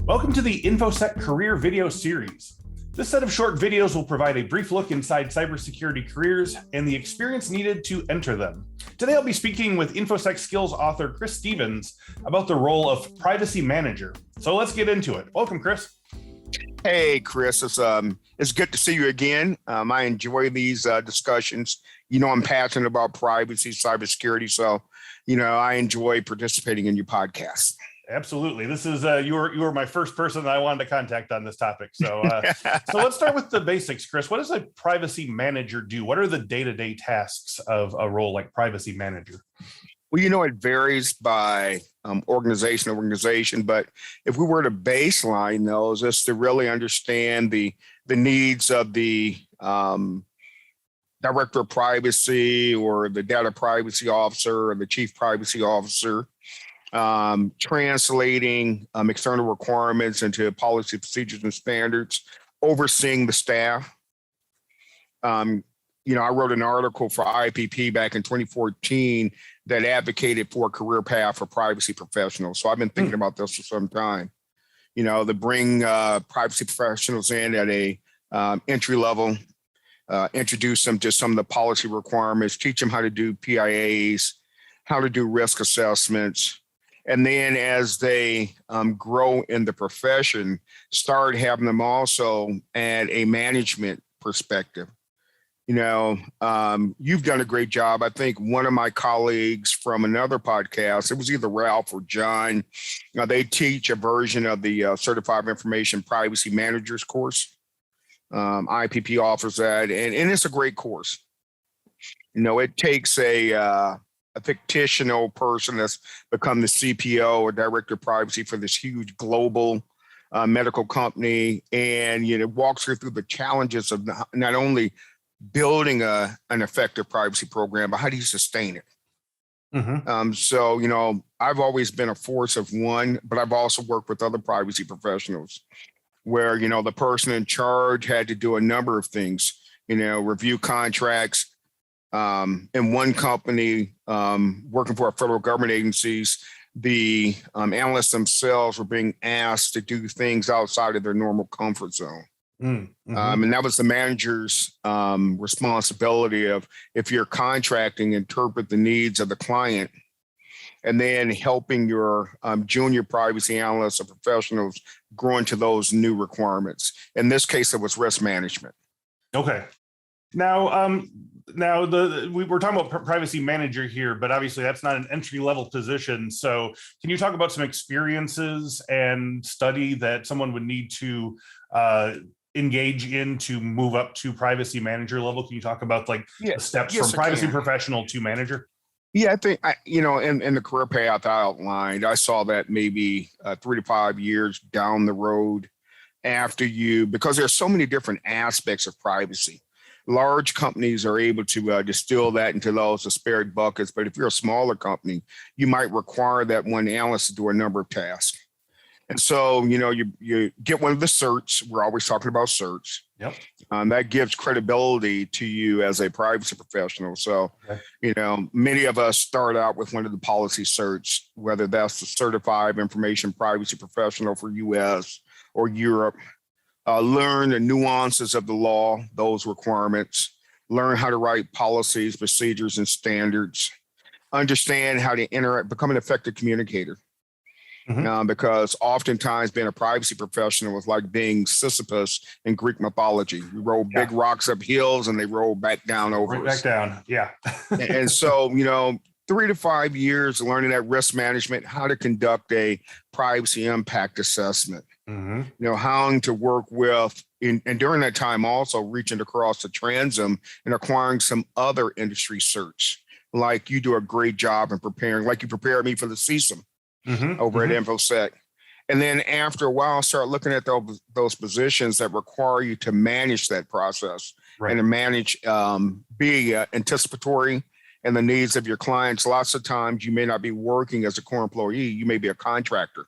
Welcome to the Infosec Career Video Series. This set of short videos will provide a brief look inside cybersecurity careers and the experience needed to enter them. Today, I'll be speaking with Infosec Skills author Chris Stevens about the role of privacy manager. So let's get into it. Welcome, Chris. Hey, Chris. It's good to see you again. I enjoy these discussions. You know, I'm passionate about privacy, cybersecurity, so I enjoy participating in your podcast. Absolutely. This is you were my first person that I wanted to contact on this topic. So let's start with the basics, Chris. What does a privacy manager do? What are the day-to-day tasks of a role like privacy manager? Well, it varies by organization to organization, but if we were to baseline those, is to really understand the needs of the director of privacy or the data privacy officer or the chief privacy officer, translating external requirements into policy, procedures, and standards, overseeing the staff. I wrote an article for IPP back in 2014 that advocated for a career path for privacy professionals. So I've been thinking about this for some time, to bring privacy professionals in at a entry level, introduce them to some of the policy requirements, teach them how to do PIAs, how to do risk assessments. And then as they grow in the profession, start having them also add a management perspective. You've done a great job. I think one of my colleagues from another podcast, it was either Ralph or John, they teach a version of the Certified Information Privacy Managers course. IPP offers that, and it's a great course. It takes a fictional person that's become the CPO or director of privacy for this huge global medical company, and it walks her through the challenges of not only building an effective privacy program, but how do you sustain it? So I've always been a force of one, but I've also worked with other privacy professionals where, the person in charge had to do a number of things, review contracts. In one company, working for federal government agencies, the analysts themselves were being asked to do things outside of their normal comfort zone. And that was the manager's responsibility of, if you're contracting, interpret the needs of the client, and then helping your junior privacy analysts or professionals grow into those new requirements. In this case, it was risk management. Okay. Now, we're talking about privacy manager here, but obviously that's not an entry-level position. So can you talk about some experiences and study that someone would need to engage in to move up to privacy manager level? Can you talk about the steps from privacy professional to manager? Yeah, I think, in the career path I outlined, I saw that maybe 3 to 5 years down the road after because there's so many different aspects of privacy. Large companies are able to distill that into those disparate buckets. But if you're a smaller company, you might require that one analyst to do a number of tasks. And so, you get one of the certs. We're always talking about certs. Yep. That gives credibility to you as a privacy professional. So, many of us start out with one of the policy certs, whether that's the Certified Information Privacy Professional for US or Europe. Learn the nuances of the law, those requirements, learn how to write policies, procedures, and standards, understand how to interact, become an effective communicator. Because oftentimes being a privacy professional is like being Sisyphus in Greek mythology. You roll big rocks up hills and they roll back down over us. Back down, yeah. And so, 3 to 5 years learning that risk management, how to conduct a privacy impact assessment, how to work with, and during that time also reaching across the transom and acquiring some other industry certs. Like you do a great job in preparing, like you prepared me for the CSIM. Over at Infosec. And then after a while, start looking at those positions that require you to manage that process and to manage, be anticipatory in the needs of your clients. Lots of times you may not be working as a core employee, you may be a contractor.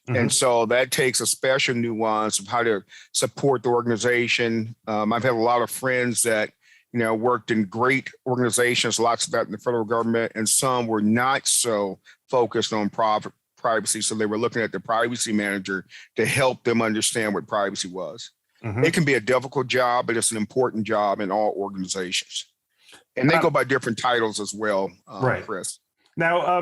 And so that takes a special nuance of how to support the organization. I've had a lot of friends that worked in great organizations, lots of that in the federal government, and some were not so focused on privacy. So they were looking at the privacy manager to help them understand what privacy was. It can be a difficult job, but it's an important job in all organizations. And they go by different titles as well, right. Chris. Now,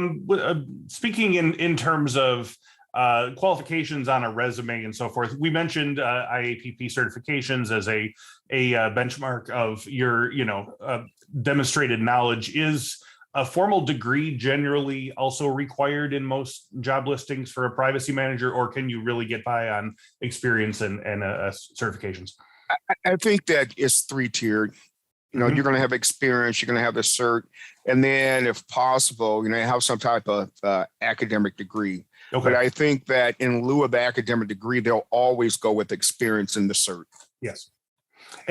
speaking in terms of qualifications on a resume and so forth, we mentioned IAPP certifications as a benchmark of your, demonstrated knowledge. Is a formal degree generally also required in most job listings for a privacy manager, or can you really get by on experience and certifications? I think that it's three-tiered. You're going to have experience, you're going to have the cert, and then if possible, have some type of academic degree. Okay. But I think that in lieu of the academic degree, they'll always go with experience in the cert. Yes.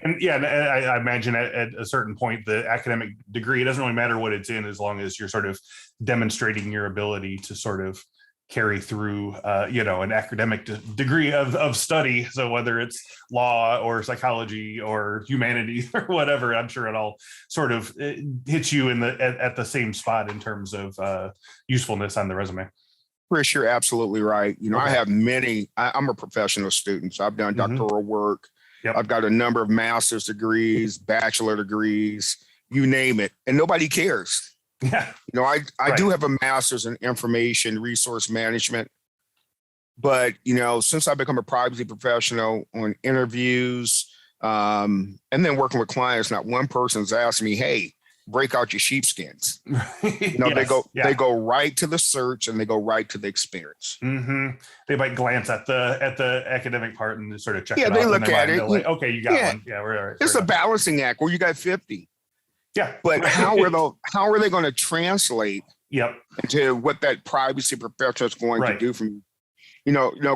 And yeah, I imagine at a certain point, the academic degree, it doesn't really matter what it's in, as long as you're sort of demonstrating your ability to sort of carry through, an academic degree of study. So whether it's law or psychology or humanities or whatever, I'm sure it all sort of hits you at the same spot in terms of usefulness on the resume. Chris, you're absolutely right. Okay. I have I'm a professional student, so I've done doctoral work. Yep. I've got a number of master's degrees, bachelor degrees, you name it, and nobody cares. Yeah. I do have a master's in information resource management, but, since I've become a privacy professional on interviews, and then working with clients, not one person's asking me, hey, break out your sheepskins. Yes. They go right to the search and they go right to the experience. They might glance at the academic part and sort of check it out. Yeah, they look at it. Like, okay, you got one. Yeah, we're all right. It's a balancing act where you got 50. Yeah. But how are they going to translate into what that privacy professional is going to do for me?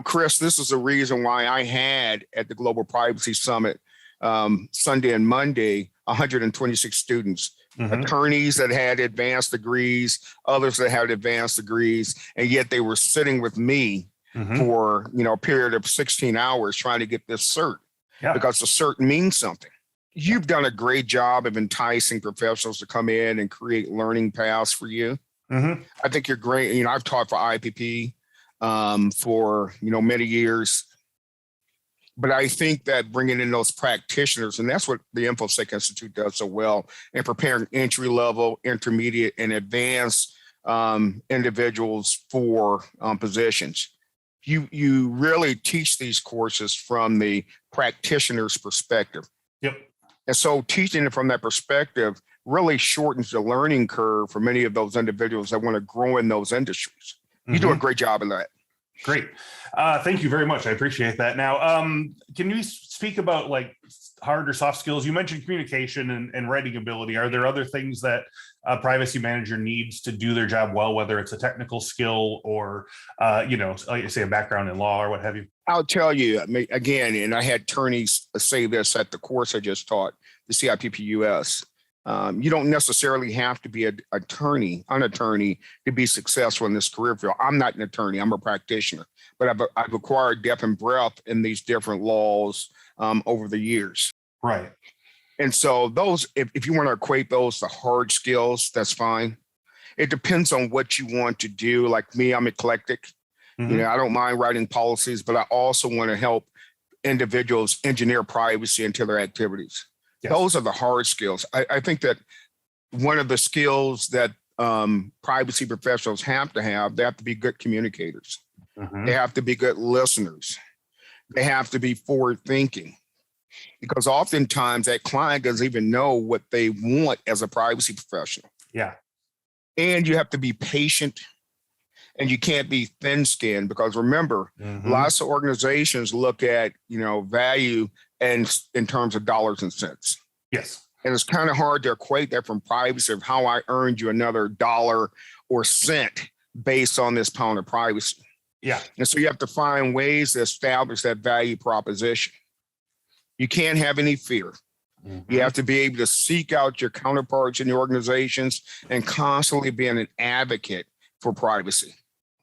Chris, this is the reason why I had at the Global Privacy Summit Sunday and Monday, 126 students. Attorneys that had advanced degrees, others that had advanced degrees, and yet they were sitting with me for a period of 16 hours trying to get this cert because the cert means something. You've done a great job of enticing professionals to come in and create learning paths for you. I think you're great. I've taught for IPP for many years. But I think that bringing in those practitioners, and that's what the Infosec Institute does so well, in preparing entry-level, intermediate, and advanced individuals for positions. You really teach these courses from the practitioner's perspective. Yep. And so teaching it from that perspective really shortens the learning curve for many of those individuals that want to grow in those industries. You do a great job in that. Great. Thank you very much. I appreciate that. Now, can you speak about like hard or soft skills? You mentioned communication and writing ability. Are there other things that a privacy manager needs to do their job well, whether it's a technical skill or, like you say, a background in law or what have you? I'll tell you, again, and I had attorneys say this at the course I just taught, the CIPP-US. You don't necessarily have to be an attorney to be successful in this career field. I'm not an attorney, I'm a practitioner, but I've acquired depth and breadth in these different laws over the years. Right. And so those, if you want to equate those to hard skills, that's fine. It depends on what you want to do. Like me, I'm eclectic. I don't mind writing policies, but I also want to help individuals engineer privacy into their activities. Yes. Those are the hard skills. I think that one of the skills that privacy professionals have, they have to be good communicators. They have to be good listeners. They have to be forward thinking, because oftentimes that client doesn't even know what they want as a privacy professional. Yeah. And you have to be patient, and you can't be thin-skinned, because remember, lots of organizations look at, value and in terms of dollars and cents. Yes. And it's kind of hard to equate that from privacy of how I earned you another dollar or cent based on this pound of privacy. Yeah. And so you have to find ways to establish that value proposition. You can't have any fear. You have to be able to seek out your counterparts in the organizations and constantly being an advocate for privacy.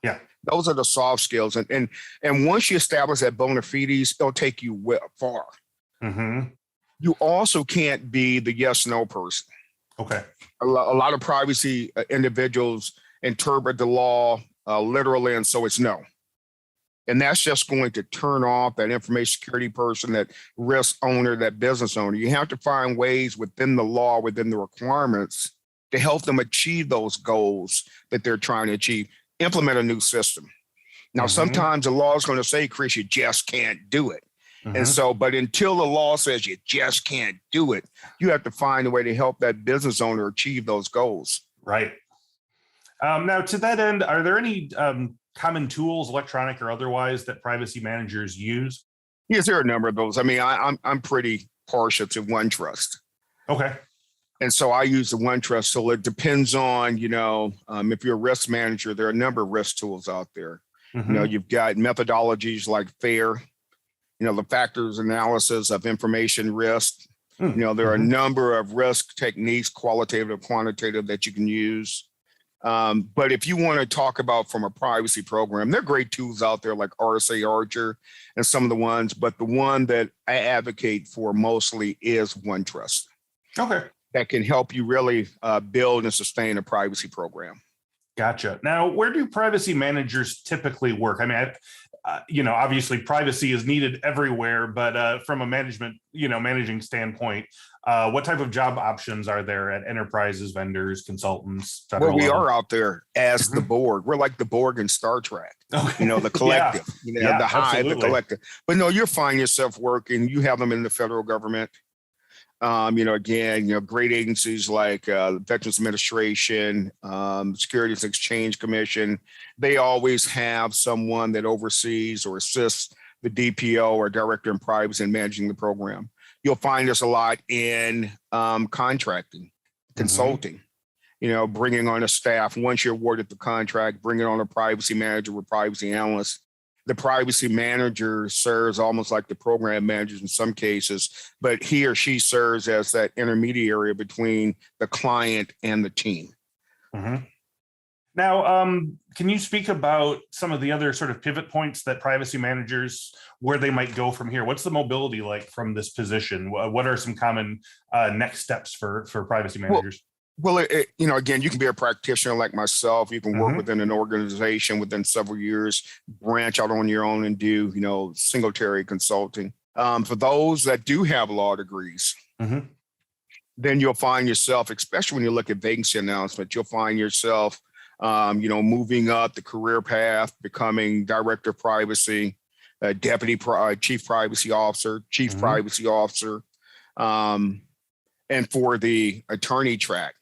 Yeah. Those are the soft skills. And once you establish that bona fides, it'll take you far. You also can't be the yes/no person. Okay. A lot of privacy individuals interpret the law literally, and so it's no. And that's just going to turn off that information security person, that risk owner, that business owner. You have to find ways within the law, within the requirements, to help them achieve those goals that they're trying to achieve. Implement a new system. Now, sometimes the law is going to say, Chris, you just can't do it. And so, but until the law says you just can't do it, you have to find a way to help that business owner achieve those goals. Right. Now, to that end, are there any common tools, electronic or otherwise, that privacy managers use? Yes, there are a number of those. I mean, I'm pretty partial to OneTrust. Okay. And so I use the OneTrust tool. It depends on, if you're a risk manager, there are a number of risk tools out there. You've got methodologies like FAIR, the factors analysis of information risk. There are a number of risk techniques, qualitative, quantitative, that you can use. But if you want to talk about from a privacy program, there are great tools out there like RSA Archer and some of the ones, but the one that I advocate for mostly is OneTrust. Okay. That can help you really build and sustain a privacy program. Gotcha. Now, where do privacy managers typically work? I mean, obviously privacy is needed everywhere, but from a managing standpoint, what type of job options are there at enterprises, vendors, consultants? Well, we are out there as the Borg. We're like the Borg in Star Trek, the collective, the hive, absolutely. The collective. But no, you'll find yourself working. You have them in the federal government. Great agencies like Veterans Administration, Securities and Exchange Commission, they always have someone that oversees or assists the DPO or Director in Privacy in managing the program. You'll find us a lot in contracting, consulting, bringing on a staff. Once you're awarded the contract, bringing on a privacy manager or privacy analyst. The privacy manager serves almost like the program managers in some cases, but he or she serves as that intermediary between the client and the team. Now, can you speak about some of the other sort of pivot points that privacy managers, where they might go from here? What's the mobility like from this position? What are some common next steps for privacy managers? Well, again, you can be a practitioner like myself. You can work within an organization within several years, branch out on your own and do, single-terry consulting. For those that do have law degrees, then you'll find yourself, especially when you look at vacancy announcements, you'll find yourself, moving up the career path, becoming director of privacy, deputy chief privacy officer, chief privacy officer, and for the attorney track.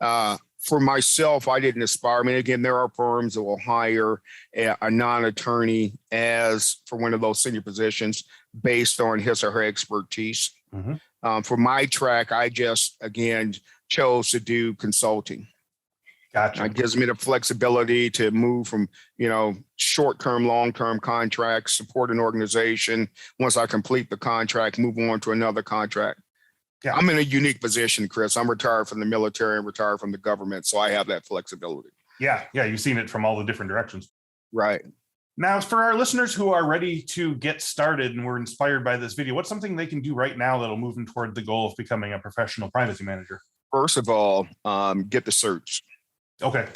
For myself, I didn't aspire. I mean, again, there are firms that will hire a non-attorney as for one of those senior positions based on his or her expertise. For my track, I just, again, chose to do consulting. Gotcha. It gives me the flexibility to move from, short-term, long-term contracts, support an organization. Once I complete the contract, move on to another contract. Yeah. I'm in a unique position, Chris. I'm retired from the military and retired from the government, so I have that flexibility. Yeah, you've seen it from all the different directions. Right. Now, for our listeners who are ready to get started and were inspired by this video, what's something they can do right now that'll move them toward the goal of becoming a professional privacy manager? First of all, get the certs. Okay.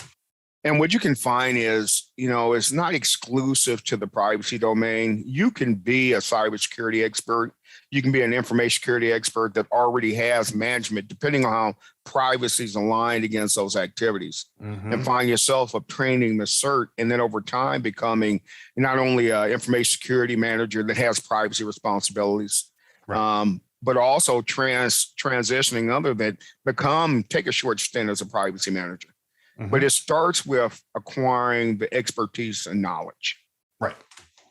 And what you can find is, it's not exclusive to the privacy domain. You can be a cybersecurity expert. You can be an information security expert that already has management, depending on how privacy is aligned against those activities. And find yourself obtaining the cert, and then over time becoming not only an information security manager that has privacy responsibilities, but also transitioning other that take a short stint as a privacy manager. But it starts with acquiring the expertise and knowledge. Right.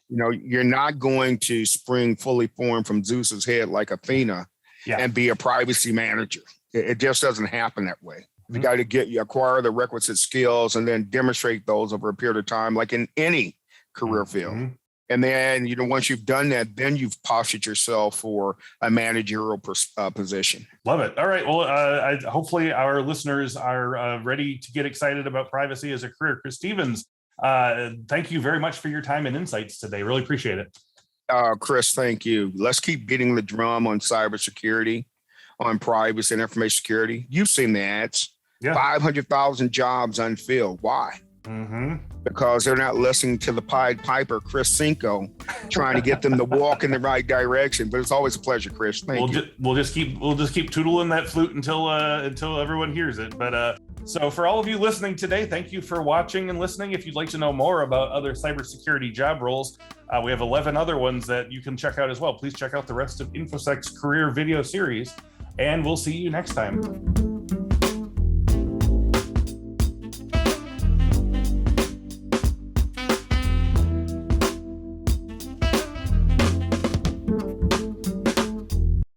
You're not going to spring fully formed from Zeus's head like Athena and be a privacy manager. It just doesn't happen that way. You got to acquire the requisite skills and then demonstrate those over a period of time, like in any career field. And then, once you've done that, then you've postured yourself for a managerial position. Love it. All right. Well, hopefully our listeners are ready to get excited about privacy as a career. Chris Stevens, thank you very much for your time and insights today. Really appreciate it. Chris, thank you. Let's keep beating the drum on cybersecurity, on privacy and information security. You've seen the ads. 500,000 jobs unfilled. Why? because they're not listening to the Pied Piper, Chris Cinco, trying to get them to walk in the right direction. But it's always a pleasure, Chris. Thank you. We'll just keep tootling that flute until everyone hears it. But so for all of you listening today, thank you for watching and listening. If you'd like to know more about other cybersecurity job roles, we have 11 other ones that you can check out as well. Please check out the rest of Infosec's career video series, and we'll see you next time.